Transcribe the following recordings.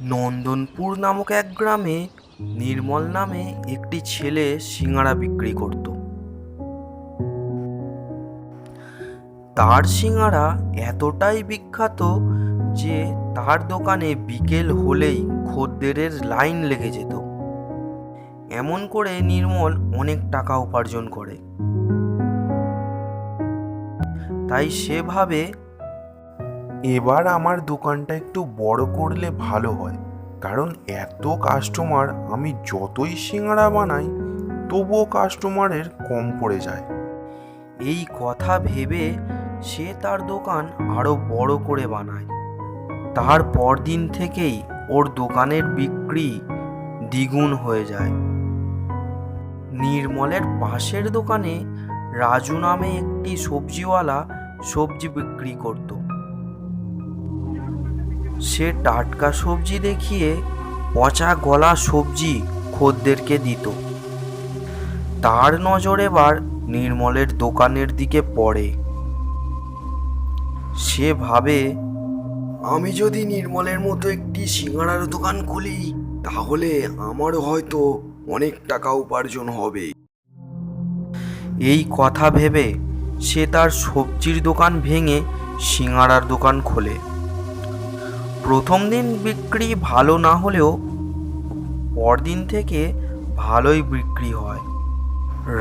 নন্দনপুর নামক এক গ্রামে নির্মল নামে একটি ছেলে সিঙাড়া বিক্রি করত। তার সিঙাড়া এতটাই বিখ্যাত যে তার দোকানে বিকেল হলেই খদ্দেরের লাইন লেগে যেত। এমন করে নির্মল অনেক টাকা উপার্জন করে। তাই সে ভাবে, এবার আমার দোকানটা একটু বড় করলে ভালো হয়, কারণ এত কাস্টমার, আমি যতই সিঙ্গাড়া বানাই তবুও কাস্টমারের কম পড়ে যায়। এই কথা ভেবে সে তার দোকান আরো বড় করে বানায়। তার পরদিন থেকেই ওর দোকানের বিক্রি দ্বিগুণ হয়ে যায়। নির্মলের পাশের দোকানে রাজু নামে একটি সবজিওয়ালা সবজি বিক্রি করত। সে টাটকা সবজি দেখিয়ে পচা গলা সবজি খদ্দেরকে দিত। তার নজর এবার নির্মলের দোকানের দিকে পড়ে। সে ভাবে, আমি যদি নির্মলের মতো একটি সিঙাড়ার দোকান খুলি তাহলে আমারও হয়তো অনেক টাকা উপার্জন হবে। এই কথা ভেবে সে তার সবজির দোকান ভেঙে সিঙাড়ার দোকান খোলে। প্রথম দিন বিক্রি ভালো না হলেও পরদিন থেকে ভালোই বিক্রি হয়।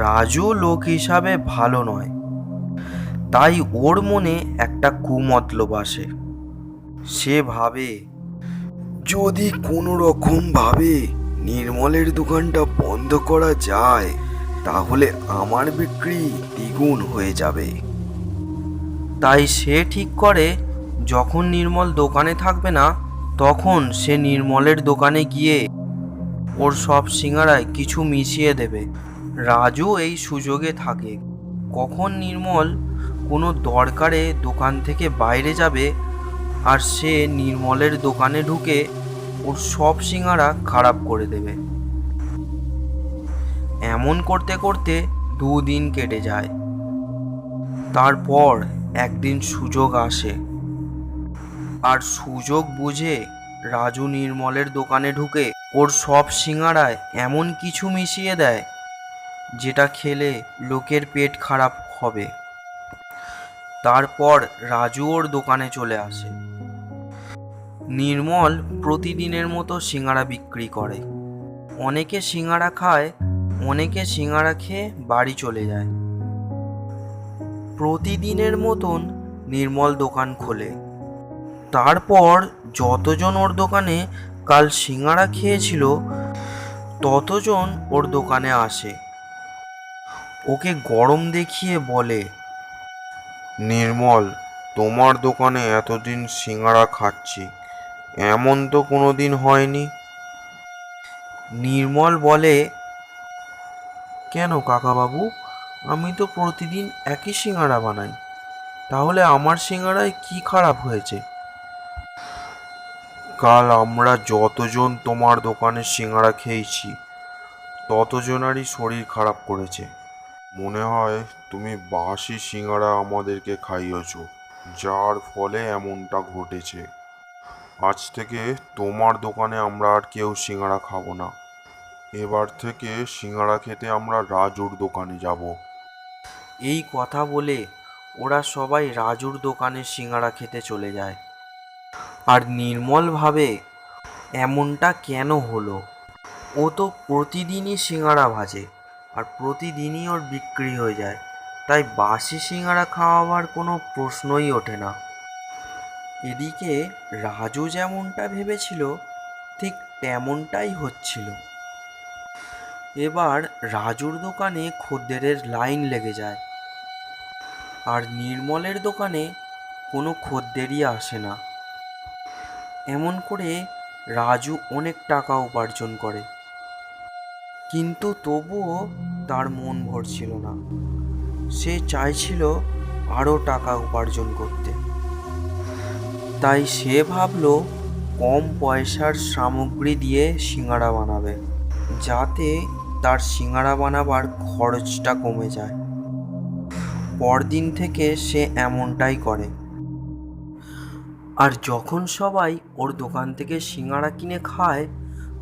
রাজু লোক হিসাবে ভালো নয়, তাই ওর মনে একটা কুমতলব আসে। সে ভাবে, যদি কোনো রকম ভাবে নির্মলের দোকানটা বন্ধ করা যায় তাহলে আমার বিক্রি দ্বিগুণ হয়ে যাবে। তাই সে ঠিক করে, যখন নির্মল দোকানে থাকবে না তখন সে নির্মলের দোকানে গিয়ে ওর সব সিঙাড়ায় কিছু মিশিয়ে দেবে। রাজু এই সুযোগে থাকে। কখন নির্মল কোনো দরকারে দোকান থেকে বাইরে যাবে আর সে নির্মলের দোকানে ঢুকে ওর সব সিঙাড়া খারাপ করে দেবে। এমন করতে করতে 2 দিন কেটে যায়। তারপর একদিন সুযোগ আসে, আর সুযোগ বুঝে রাজু নির্মলের দোকানে ঢুকে ওর সব সিঙাড়ায় এমন কিছু মিশিয়ে দেয় যেটা খেলে লোকের পেট খারাপ হবে। তারপর রাজু ওর দোকানে চলে আসে। নির্মল প্রতিদিনের মতো সিঙাড়া বিক্রি করে। অনেকে সিঙাড়া খায়, অনেকে সিঙাড়া খেয়ে বাড়ি চলে যায়। প্রতিদিনের মতন নির্মল দোকান খোলে। তারপর যতজন ওর দোকানে কাল সিঙাড়া খেয়েছিল ততজন ওর দোকানে আসে। ওকে গরম দেখিয়ে বলে, নির্মল, তোমার দোকানে এতদিন সিঙ্গাড়া খাচ্ছি, এমন তো কোনো দিন হয়নি। নির্মল বলে, কেন কাকাবাবু, আমি তো প্রতিদিন একই সিঙাড়া বানাই, তাহলে আমার সিঙাড়ায় কি খারাপ হয়েছে? কাল আমরা যতজন তোমার দোকানে সিঙ্গাড়া খেয়েছি ততজনারই শরীর খারাপ করেছে। মনে হয় তুমি বাসি সিঙ্গাড়া আমাদেরকে খাইয়েছো, যার ফলে এমনটা ঘটেছে। আজ থেকে তোমার দোকানে আমরা আর কেউ সিঙ্গাড়া খাবো না। এবার থেকে সিঙ্গাড়া খেতে আমরা রাজুর দোকানে যাব। এই কথা বলে ওরা সবাই রাজুর দোকানে সিঙাড়া খেতে চলে যায়। আর নির্মল ভাবে, এমনটা কেন হলো? ও তো প্রতিদিনই সিঙাড়া ভাজে আর প্রতিদিনই ওর বিক্রি হয়ে যায়, তাই বাসি সিঙাড়া খাওয়াবার কোনো প্রশ্নই ওঠে না। এদিকে রাজু যেমনটা ভেবেছিল ঠিক তেমনটাই হচ্ছিল। এবার রাজুর দোকানে খদ্দেরের লাইন লেগে যায়, আর নির্মলের দোকানে কোনো খদ্দেরই আসে না। এমন করে রাজু অনেক টাকা উপার্জন করে, কিন্তু তবুও তার মন ভরছিল না। সে চাইছিল আরও টাকা উপার্জন করতে। তাই সে ভাবল কম পয়সার সামগ্রী দিয়ে সিঙাড়া বানাবে, যাতে তার সিঙাড়া বানাবার খরচটা কমে যায়। পরদিন থেকে সে এমনটাই করে। আর যখন সবাই ওর দোকান থেকে সিঙাড়া কিনে খায়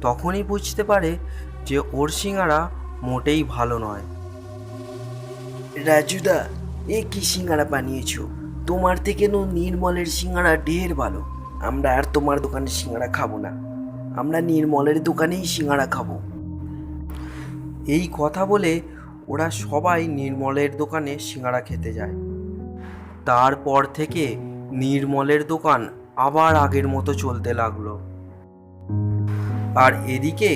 তখনই বুঝতে পারে যে ওর সিঙাড়া মোটেই ভালো নয়। রাজুদা, এ কি সিঙাড়া বানিয়েছো? তোমার থেকে নির্মলের সিঙাড়া ঢের ভালো। আমরা আর তোমার দোকানের সিঙাড়া খাবো না, আমরা নির্মলের দোকানেই সিঙাড়া খাবো। এই কথা বলে ওরা সবাই নির্মলের দোকানে সিঙাড়া খেতে যায়। তারপর থেকে নির্মলের দোকান আবার আগের মতো চলতে লাগলো। আর এদিকে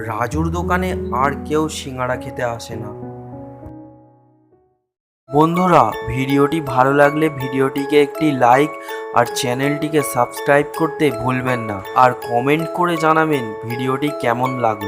রাজুর দোকানে আর কেউ সিঙাড়া খেতে আসে না। বন্ধুরা, ভিডিওটি ভালো লাগলে ভিডিওটিকে একটি লাইক আর চ্যানেলটিকে সাবস্ক্রাইব করতে ভুলবেন না। আর কমেন্ট করে জানাবেন ভিডিওটি কেমন লাগলো।